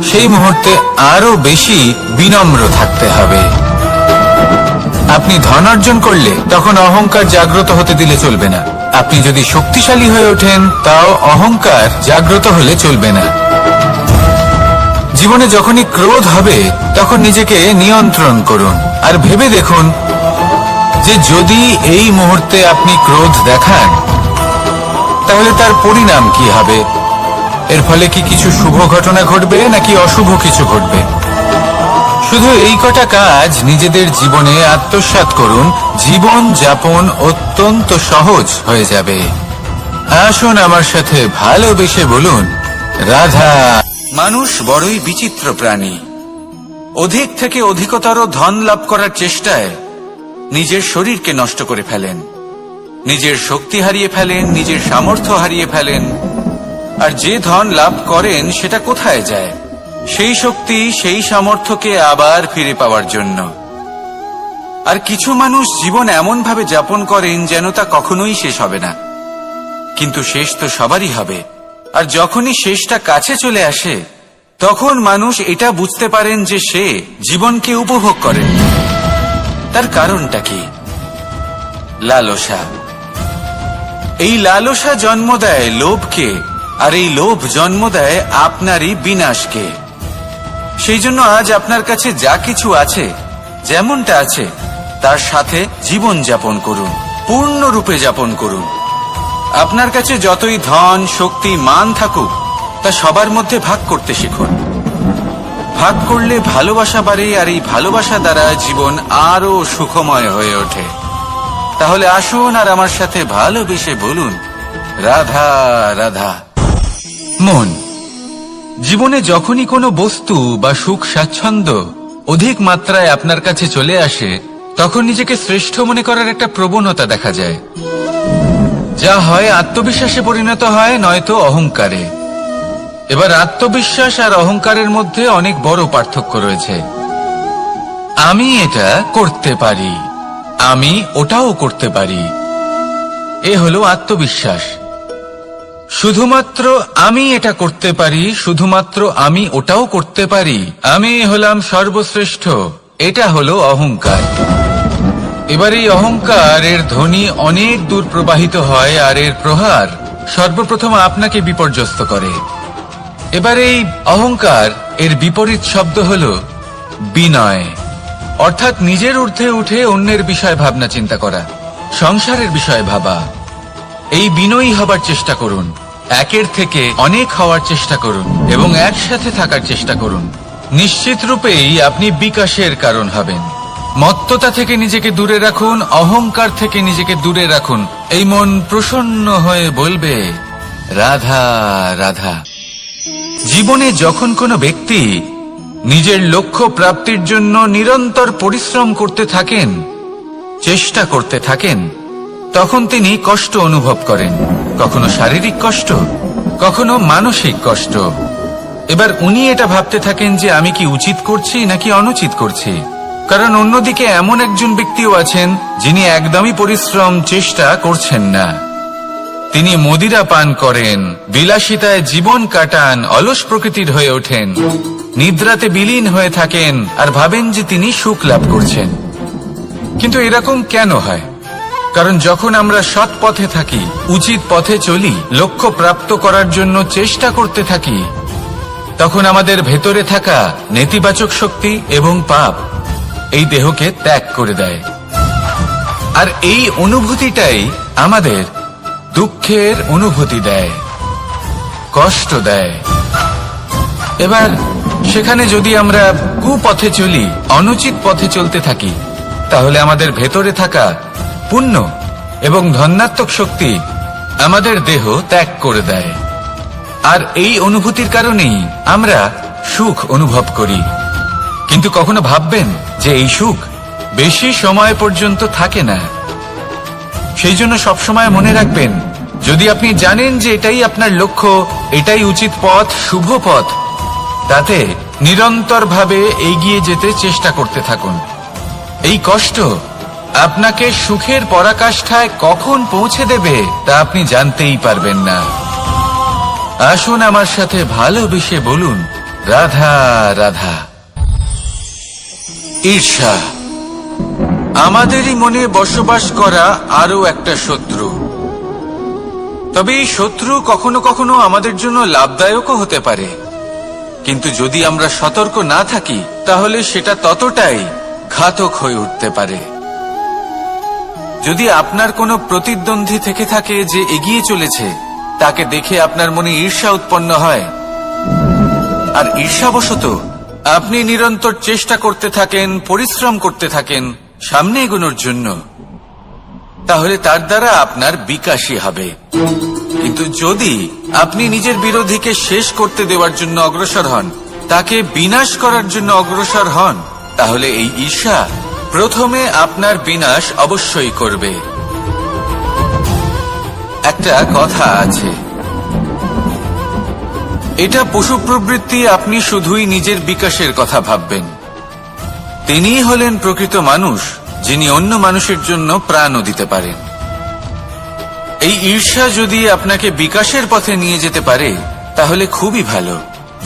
সেই মুহূর্তে আরো বেশি বিনম্র থাকতে হবে। আপনি ধন অর্জন করলে তখন অহংকার জাগ্রত হতে দিলে চলবে না। আপনি যদি শক্তিশালী হয়ে ওঠেন, তাও অহংকার জাগ্রত হলে চলবে না। জীবনে যখনই ক্রোধ হবে, তখন নিজেকে নিয়ন্ত্রণ করুন, আর ভেবে দেখুন যে যদি এই মুহূর্তে আপনি ক্রোধ দেখান, তাহলে তার পরিণাম কি হবে। এর ফলে কি কিছু শুভ ঘটনা ঘটবে নাকি অশুভ কিছু ঘটবে? শুধু এই কটা কাজ নিজেদের জীবনে আত্মসাৎ করুন, জীবন যাপন অত্যন্ত সহজ হয়ে যাবে। আসুন আমার সাথে ভালোবেসে বলুন, রাধা। মানুষ বড়ই বিচিত্র প্রাণী। অধিক থেকে অধিকতর ধন লাভ করার চেষ্টায় নিজের শরীরকে নষ্ট করে ফেলেন, নিজের শক্তি হারিয়ে ফেলেন, নিজের সামর্থ্য হারিয়ে ফেলেন। আর যে ধন লাভ করেন সেটা কোথায় যায়? সেই শক্তি, সেই সামর্থ্যকে আবার ফিরে পাওয়ার জন্য। আর কিছু মানুষ জীবন এমন ভাবে যাপন করেন যেন তা কখনোই শেষ হবে না। কিন্তু শেষ তো সবারই হবে। আর যখনই শেষটা কাছে চলে আসে, তখন মানুষ এটা বুঝতে পারেন যে সে জীবনকে উপভোগ করেন। তার কারণটা কি? লালসা। এই লালসা জন্ম দেয় লোভকে, আর এই লোভ জন্ম দেয় আপনারই বিনাশকে। সেই জন্য আজ আপনার কাছে যা কিছু আছে, যেমনটা আছে, তার সাথে জীবন যাপন করুন, পূর্ণরূপে যাপন করুন। আপনার কাছে যতই ধন, শক্তি, মান থাকুক, তা সবার মধ্যে ভাগ করতে শিখুন। ভাগ করলে ভালোবাসা বাড়ে, আর এই ভালোবাসা দ্বারা জীবন আরো সুখময় হয়ে ওঠে। তাহলে আসুন আর আমার সাথে ভালোবেসে বলুন, রাধা রাধা। মন। জীবনে যখনই কোনো বস্তু বা সুখ স্বাচ্ছন্দ্য অধিক মাত্রায় আপনার কাছে চলে আসে, তখন নিজেকে শ্রেষ্ঠ মনে করার একটা প্রবণতা দেখা যায়, যা হয় আত্মবিশ্বাসে পরিণত হয়, নয়তো অহংকারে। এবার আত্মবিশ্বাস আর অহংকারের মধ্যে অনেক বড় পার্থক্য রয়েছে। আমি এটা করতে পারি, আমি ওটাও করতে পারি, এ হলো আত্মবিশ্বাস। শুধুমাত্র আমি এটা করতে পারি, শুধুমাত্র আমি ওটাও করতে পারি, আমি হলাম সর্বশ্রেষ্ঠ, এটা হলো অহংকার। এবার এই অহংকার এর ধ্বনি অনেক দূর প্রবাহিত হয়, আর এর প্রহার সর্বপ্রথম আপনাকে বিপর্যস্ত করে। এবার এই অহংকার এর বিপরীত শব্দ হলো বিনয়, অর্থাৎ নিজের ঊর্ধ্বে উঠে অন্যের বিষয় ভাবনা চিন্তা করা, সংসারের বিষয় ভাবা। এই বিনয়ী হবার চেষ্টা করুন, একের থেকে অনেক হওয়ার চেষ্টা করুন, এবং একসাথে থাকার চেষ্টা করুন। নিশ্চিত রূপেই আপনি বিকাশের কারণ হবেন। মত্ততা থেকে নিজেকে দূরে রাখুন, অহংকার থেকে নিজেকে দূরে রাখুন। এই মন প্রসন্ন হয়ে বলবে, রাধা রাধা। জীবনে যখন কোনো ব্যক্তি নিজের লক্ষ্য প্রাপ্তির জন্য নিরন্তর পরিশ্রম করতে থাকেন, চেষ্টা করতে থাকেন, তখন তিনি কষ্ট অনুভব করেন, কখনো শারীরিক কষ্ট, কখনো মানসিক কষ্ট। এবার উনি এটা ভাবতে থাকেন যে আমি কি উচিত করছি নাকি অনুচিত করছি। কারণ অন্যদিকে এমন একজন ব্যক্তিও আছেন যিনি একদমই পরিশ্রম, চেষ্টা করছেন না। তিনি মদিরা পান করেন, বিলাসিতায় জীবন কাটান, অলস প্রকৃতির হয়ে ওঠেন, নিদ্রাতে বিলীন হয়ে থাকেন, আর ভাবেন যে তিনি সুখ লাভ করছেন। কিন্তু এরকম কেন হয়? কারণ যখন আমরা সৎ পথে থাকি, উচিত পথে চলি, লক্ষ্য প্রাপ্ত করার জন্য চেষ্টা করতে থাকি, তখন আমাদের ভেতরে থাকা নেতিবাচক শক্তি এবং পাপ এই দেহকে ত্যাগ করে দেয়। আর এই অনুভূতিটাই আমাদের দুঃখের অনুভূতি দেয়, কষ্ট দেয়। এবার সেখানে যদি আমরা কুপথে চলি, অনুচিত পথে চলতে থাকি, তাহলে আমাদের ভেতরে থাকা পুণ্য এবং ধনাত্মক শক্তি আমাদের দেহ ত্যাগ করে দেয়। আর এই অনুভূতির কারণেই আমরা সুখ অনুভব করি। কিন্তু কখনো ভাববেন যে এই সুখ বেশি সময় পর্যন্ত থাকে না। সেই জন্য সবসময় মনে রাখবেন, যদি আপনি জানেন যে এটাই আপনার লক্ষ্য, এটাই উচিত পথ, শুভ পথ, তাতে নিরন্তরভাবে এগিয়ে যেতে চেষ্টা করতে থাকুন। এই কষ্ট আপনাকে সুখের পরাকাষ্ঠায় কখন পৌঁছে দেবে তা আপনি জানতেই পারবেন না। আসুন আমার সাথে ভালোবেসে বলুন, রাধা রাধা। ঈর্ষা আমাদেরই মনে বসবাস করা আরো একটা শত্রু। তবে এই শত্রু কখনো কখনো আমাদের জন্য লাভদায়কও হতে পারে, কিন্তু যদি আমরা সতর্ক না থাকি তাহলে সেটা ততটাই ঘাতক হয়ে উঠতে পারে। যদি আপনার কোনো প্রতিদ্বন্দ্বী থেকে থাকে যে এগিয়ে চলেছে, তাকে দেখে আপনার মনে ঈর্ষা উৎপন্ন হয়, আর ঈর্ষাবশত আপনি নিরন্তর চেষ্টা করতে থাকেন, পরিশ্রম করতে থাকেন সামনে এগোনোর জন্য, তাহলে তার দ্বারা আপনার বিকাশই হবে। কিন্তু যদি আপনি নিজের বিরোধীকে শেষ করতে দেওয়ার জন্য অগ্রসর হন, তাকে বিনাশ করার জন্য অগ্রসর হন, তাহলে এই ঈর্ষা প্রথমে আপনার বিনাশ অবশ্যই করবে। একটা কথা আছে, এটা পশু প্রবৃত্তি, আপনি শুধুই নিজের বিকাশের কথা ভাববেন। তিনিই হলেন প্রকৃত মানুষ, যিনি অন্য মানুষের জন্য প্রাণও দিতে পারেন। এই ঈর্ষা যদি আপনাকে বিকাশের পথে নিয়ে যেতে পারে তাহলে খুবই ভালো।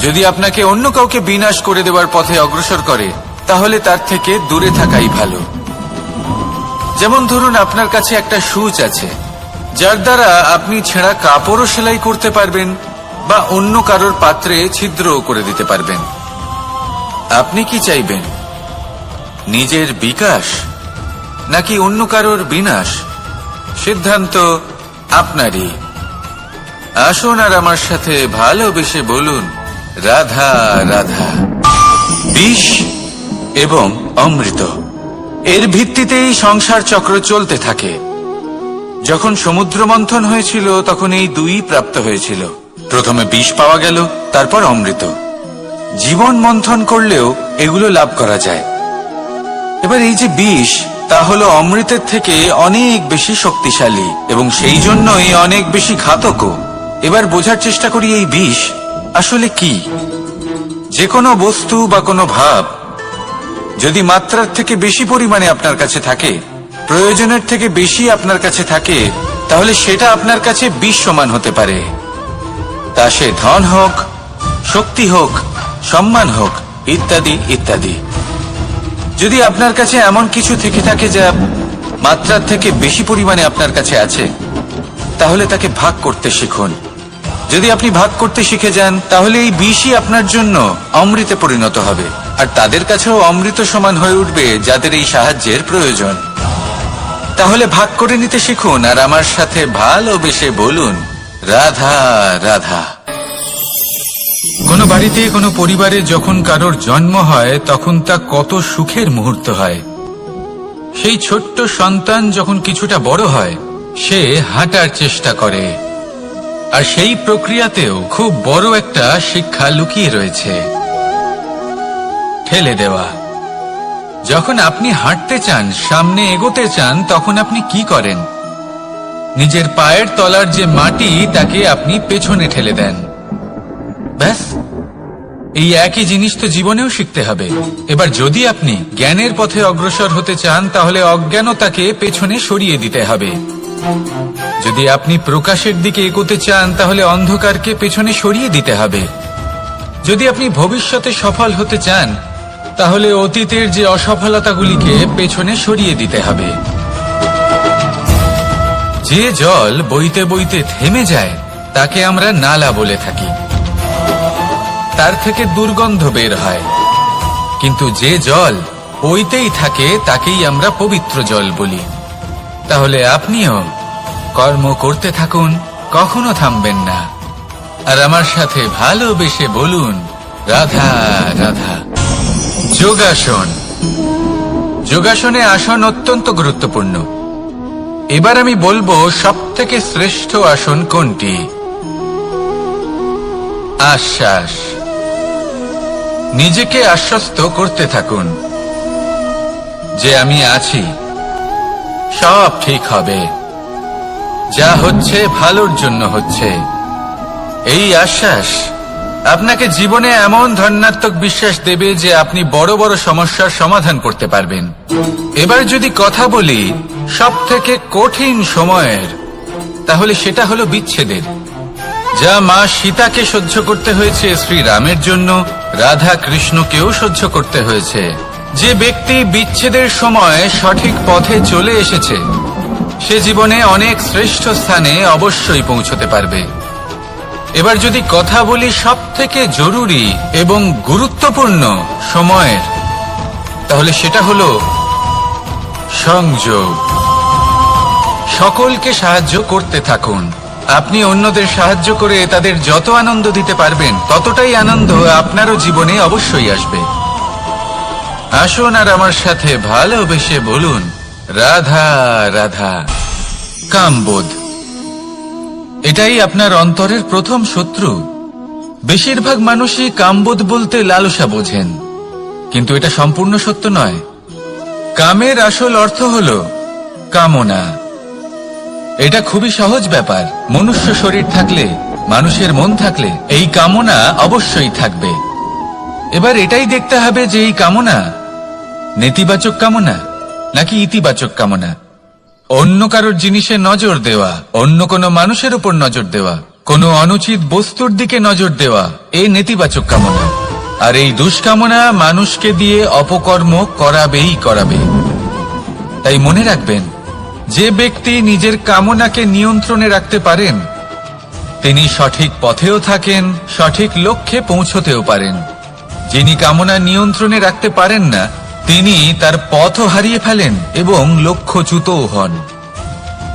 যদি আপনাকে অন্য কাউকে বিনাশ করে দেওয়ার পথে অগ্রসর করে তাহলে তার থেকে দূরে থাকাই ভালো। যেমন ধরুন, আপনার কাছে একটা সুচ আছে, যার দ্বারা আপনি ছেঁড়া কাপড়ও সেলাই করতে পারবেন বা অন্য কারোর পাত্রে ছিদ্রও করে দিতে পারবেন। আপনি কি চাইবেন, নিজের বিকাশ নাকি অন্য কারোর বিনাশ? সিদ্ধান্ত আপনারই। আসুন আর আমার সাথে ভালোবেসে বলুন, রাধা রাধা। বিষ এবং অমৃত, এর ভিত্তিতেই সংসার চক্র চলতে থাকে। যখন সমুদ্র মন্থন হয়েছিল তখন এই দুই প্রাপ্ত হয়েছিল। প্রথমে বিষ পাওয়া গেল, তারপর অমৃত। জীবন মন্থন করলেও এগুলো লাভ করা যায়। এবার এই যে বিষ, তা হলো অমৃতের থেকে অনেক বেশি শক্তিশালী এবং সেই জন্যই অনেক বেশি ঘাতকও। এবার বোঝার চেষ্টা করি এই বিষ আসলে কি। যে কোনো বস্তু বা কোনো ভাব যদি মাত্রার থেকে বেশি পরিমাণে আপনার কাছে থাকে, প্রয়োজনের থেকে বেশি আপনার কাছে থাকে, তাহলে সেটা আপনার কাছে বিষ সমান হতে পারে। তা সে ধন হোক, শক্তি হোক, সম্মান হোক, ইত্যাদি ইত্যাদি। যদি আপনার কাছে এমন কিছু থেকে থাকে যা মাত্রার থেকে বেশি পরিমাণে আপনার কাছে আছে, তাহলে তাকে ভাগ করতে শিখুন। যদি আপনি ভাগ করতে শিখে যান তাহলে এই বিষই আপনার জন্য অমৃতে পরিণত হবে, আর তাদের কাছেও অমৃত সমান হয়ে উঠবে যাদের এই সাহায্যের প্রয়োজন। তাহলে ভাগ করে নিতে শিখুন আর আমার সাথে ভালোবেসে বলুন, রাধা রাধা। কোনো বাড়িতে, কোনো পরিবারে যখন কারোর জন্ম হয় তখন তা কত সুখের মুহূর্ত হয়। সেই ছোট্ট সন্তান যখন কিছুটা বড় হয়, সে হাঁটার চেষ্টা করে, আর সেই প্রক্রিয়াতেও খুব বড় একটা শিক্ষা লুকিয়ে রয়েছে, ঠেলে দেওয়া। যখন আপনি হাঁটতে চান, সামনে এগোতে চান, তখন আপনি কি করেন? নিজের পায়ের তলার যে মাটি তাকে আপনি পেছনে ঠেলে দেন। ব্যাস, এই একই জিনিস তো জীবনেও শিখতে হবে। এবার যদি আপনি জ্ঞানের পথে অগ্রসর হতে চান তাহলে অজ্ঞানতাকে পেছনে সরিয়ে দিতে হবে। যদি আপনি প্রকাশের দিকে এগোতে চান তাহলে অন্ধকারকে পেছনে সরিয়ে দিতে হবে। যদি আপনি ভবিষ্যতে সফল হতে চান তাহলে অতীতের যে অসফলতাগুলিকে পেছনে সরিয়ে দিতে হবে। যে জল বইতে বইতে থেমে যায় তাকে আমরা নালা বলে থাকি, তার থেকে দুর্গন্ধ বের হয়। কিন্তু যে জল বইতেই থাকে তাকেই আমরা পবিত্র জল বলি। তাহলে আপনিও কর্ম করতে থাকুন, কখনো থামবেন না, আর আমার সাথে ভালোবেসে বলুন, রাধা রাধা। যোগাসন। যোগাসনে আসন অত্যন্ত গুরুত্বপূর্ণ। এবার আমি বলবো সবথেকে শ্রেষ্ঠ আসন কোনটি। আশ্বাস। নিজেকে আশ্বস্ত করতে থাকুন যে আমি আছি, সব ঠিক হবে, যা হচ্ছে ভালোর জন্য হচ্ছে। এই আশ্বাস আপনাকে জীবনে এমন ধনাত্মক বিশ্বাস দেবে যে আপনি বড় বড় সমস্যার সমাধান করতে পারবেন। এবার যদি কথা বলি সবথেকে কঠিন সময়ের, তাহলে সেটা হলো বিচ্ছেদের। যা মা সীতাকে সহ্য করতে হয়েছে শ্রীরামের জন্য, রাধা কৃষ্ণকেও সহ্য করতে হয়েছে। যে ব্যক্তি বিচ্ছেদের সময় সঠিক পথে চলে এসেছে সে জীবনে অনেক শ্রেষ্ঠ স্থানে অবশ্যই পৌঁছতে পারবে। এবার যদি কথা বলি সবথেকে জরুরি এবং গুরুত্বপূর্ণ সময়ের, তাহলে সেটা হলো সংযোগ। সকলকে সাহায্য করতে থাকুন, আপনি অন্যদের সাহায্য করে তাদের যত আনন্দ দিতে পারবেন ততটাই আনন্দ আপনারও জীবনে অবশ্যই আসবে। আসুন আর আমার সাথে ভালোবেসে বলুন, রাধা রাধা। কামবোধ, এটাই আপনার অন্তরের প্রথম শত্রু। বেশিরভাগ মানুষই কামবোধ বলতে লালসা বোঝেন, কিন্তু এটা সম্পূর্ণ সত্য নয়। কামের আসল অর্থ হল কামনা। এটা খুবই সহজ ব্যাপার। মনুষ্য শরীর থাকলে, মানুষের মন থাকলে এই কামনা অবশ্যই থাকবে। এবার এটাই দেখতে হবে যে এই কামনা নেতিবাচক কামনা নাকি ইতিবাচক কামনা। অন্য কারোর জিনিসে নজর দেওয়া, অন্য কোনো মানুষের উপর নজর দেওয়া, কোনো অনুচিত বস্তুর দিকে নজর দেওয়া, এই নেতিবাচক কামনা। আর এই দুষ্কামনা মানুষকে দিয়ে অপকর্ম করাবেই করাবে। তাই মনে রাখবেন, যে ব্যক্তি নিজের কামনাকে নিয়ন্ত্রণে রাখতে পারেন তিনি সঠিক পথেও থাকেন, সঠিক লক্ষ্যে পৌঁছতেও পারেন। যিনি কামনা নিয়ন্ত্রণে রাখতে পারেন না তিনি তার পথও হারিয়ে ফেলেন এবং লক্ষ্যচ্যুতও হন।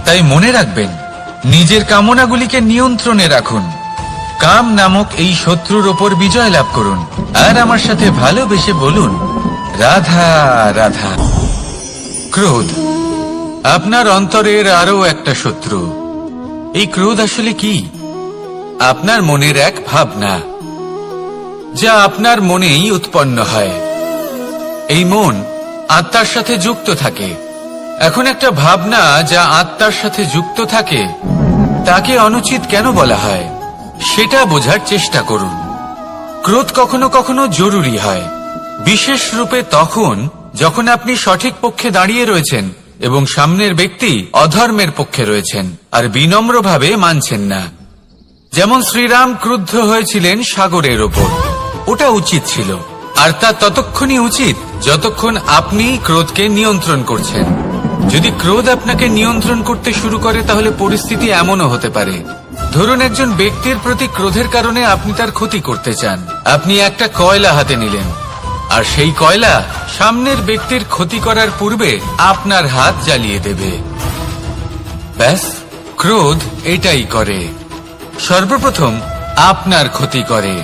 তাই মনে রাখবেন, নিজের কামনাগুলিকে নিয়ন্ত্রণে রাখুন। কাম নামক এই শত্রুর ওপর বিজয় লাভ করুন। আর আমার সাথে ভালোবেসে বলুন, রাধা রাধা। ক্রোধ, আপনার অন্তরের আরো একটা শত্রু। এই ক্রোধ আসলে কি? আপনার মনের এক ভাবনা, যা আপনার মনেই উৎপন্ন হয়। এই মন আত্মার সাথে যুক্ত থাকে। এখন একটা ভাবনা যা আত্মার সাথে যুক্ত থাকে তাকে অনুচিত কেন বলা হয় সেটা বোঝার চেষ্টা করুন। ক্রোধ কখনো কখনো জরুরি হয়, বিশেষ রূপে তখন যখন আপনি সঠিক পক্ষে দাঁড়িয়ে রয়েছেন এবং সামনের ব্যক্তি অধর্মের পক্ষে রয়েছেন আর বিনম্রভাবে মানছেন না। যেমন শ্রীরাম ক্রুদ্ধ হয়েছিলেন সাগরের ওপর। ওটা উচিত ছিল, আর তা ততক্ষণই উচিত যতক্ষণ আপনি ক্রোধকে নিয়ন্ত্রণ করছেন। যদি ক্রোধ আপনাকে নিয়ন্ত্রণ করতে শুরু করে তাহলে পরিস্থিতি এমনও হতে পারে, ধরুন একজন ব্যক্তির প্রতি ক্রোধের কারণে আপনি তার ক্ষতি করতে চান। আপনি একটা কয়লা হাতে নিলেন আর সেই কয়লা সামনের ব্যক্তির ক্ষতি করার পূর্বে আপনার হাত জ্বালিয়ে দেবে। ব্যাস, ক্রোধ এটাই করে। সর্বপ্রথম আপনার ক্ষতি করে,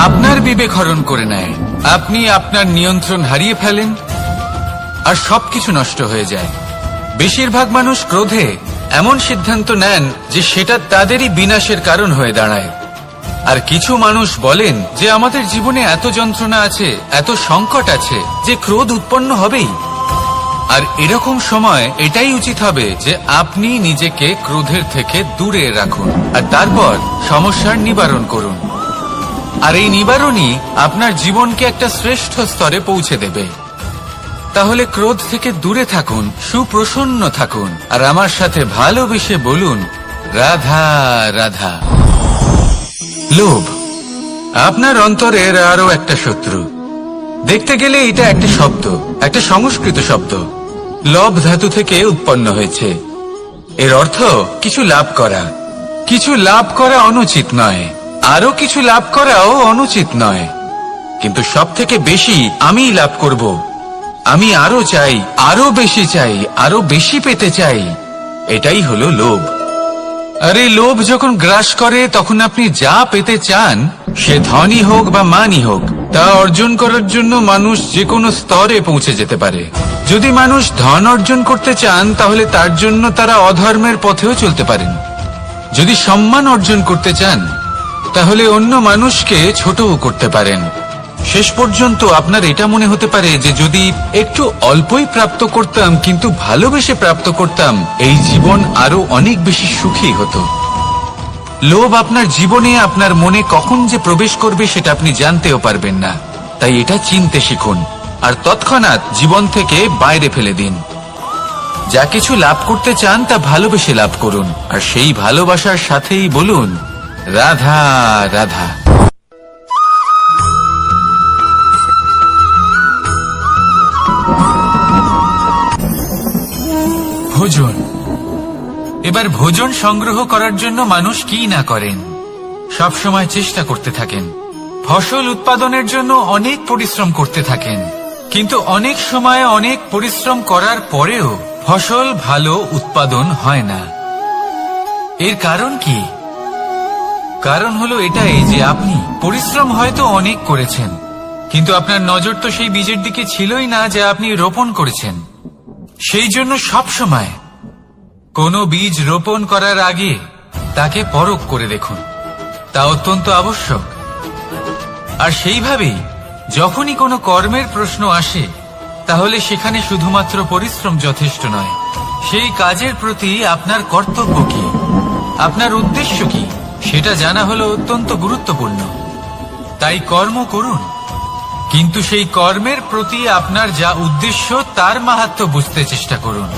আপনার বিবেক হরণ করে নেয়। আপনি আপনার নিয়ন্ত্রণ হারিয়ে ফেলেন আর সবকিছু নষ্ট হয়ে যায়। বেশিরভাগ মানুষ ক্রোধে এমন সিদ্ধান্ত নেন যে সেটা তাদেরই বিনাশের কারণ হয়ে দাঁড়ায়। আর কিছু মানুষ বলেন যে আমাদের জীবনে এত যন্ত্রণা আছে, এত সংকট আছে যে ক্রোধ উৎপন্ন হবেই। আর এরকম সময় এটাই উচিত হবে যে আপনি নিজেকে ক্রোধের থেকে দূরে রাখুন আর তারপর সমস্যার নিবারণ করুন। আর এই নিবারণই আপনার জীবনকে একটা শ্রেষ্ঠ স্তরে পৌঁছে দেবে। তাহলে ক্রোধ থেকে দূরে থাকুন, সুপ্রসন্ন থাকুন আর আমার সাথে ভালোবেসে বলুন, রাধা রাধা। লোভ, আপনার অন্তরের আরো একটা শত্রু। দেখতে গেলে এটা একটা শব্দ, একটা সংস্কৃত শব্দ। লব ধাতু থেকে উৎপন্ন হয়েছে। এর অর্থ কিছু লাভ করা। কিছু লাভ করা অনুচিত নয়, আরো কিছু লাভ করাও অনুচিত নয়, কিন্তু সব থেকে বেশি আমি লাভ করব, আমি আরো চাই, আরো বেশি চাই, আরো বেশি পেতে চাই, এটাই হলো লোভ। আর এই লোভ যখন গ্রাস করে তখন আপনি যা পেতে চান, সে ধনই হোক বা মানই হোক, তা অর্জন করার জন্য মানুষ যে কোনো স্তরে পৌঁছে যেতে পারে। যদি মানুষ ধন অর্জন করতে চান তাহলে তার জন্য তারা অধর্মের পথেও চলতে পারেন। যদি সম্মান অর্জন করতে চান তাহলে অন্য মানুষকে ছোটও করতে পারেন। শেষ পর্যন্ত আপনার এটা মনে হতে পারে যে যদি একটু অল্পই প্রাপ্ত করতাম কিন্তু ভালোবেসে প্রাপ্ত করতাম, এই জীবন আরো অনেক বেশি সুখী হতো। লোভ আপনার জীবনে, আপনার মনে কখন যে প্রবেশ করবে সেটা আপনি জানতেও পারবেন না। তাই এটা চিনতে শিখুন আর তৎক্ষণাৎ জীবন থেকে বাইরে ফেলে দিন। যা কিছু লাভ করতে চান তা ভালোবেসে লাভ করুন আর সেই ভালোবাসার সাথেই বলুন, রাধা রাধা। ভোজন, এবার ভোজন সংগ্রহ করার জন্য মানুষ কি না করেন, সব সময় চেষ্টা করতে থাকেন। ফসল উৎপাদনের জন্য অনেক পরিশ্রম করতে থাকেন, কিন্তু অনেক সময় অনেক পরিশ্রম করার পরেও ফসল ভালো উৎপাদন হয় না। এর কারণ কি? কারণ হলো এটাই যে আপনি পরিশ্রম হয়তো অনেক করেছেন, কিন্তু আপনার নজর তো সেই বীজের দিকে ছিলই না যা আপনি রোপণ করেছেন। সেই জন্য সবসময় কোনো বীজ রোপণ করার আগে তাকে পরখ করে দেখুন, তা অত্যন্ত আবশ্যক। আর সেইভাবেই যখনই কোনো কর্মের প্রশ্ন আসে, তাহলে সেখানে শুধুমাত্র পরিশ্রম যথেষ্ট নয়, সেই কাজের প্রতি আপনার কর্তব্য কি, আপনার উদ্দেশ্য কি, সেটা জানা হলো অত্যন্ত গুরুত্বপূর্ণ। তাই কর্ম করুন, কিন্তু সেই কর্মের প্রতি আপনার যা উদ্দেশ্য তার মাহাত্ম্য বুঝতে চেষ্টা করুন।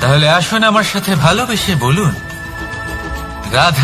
তাহলে আসুন আমার সাথে ভালোবেসে বলুন, রাধা।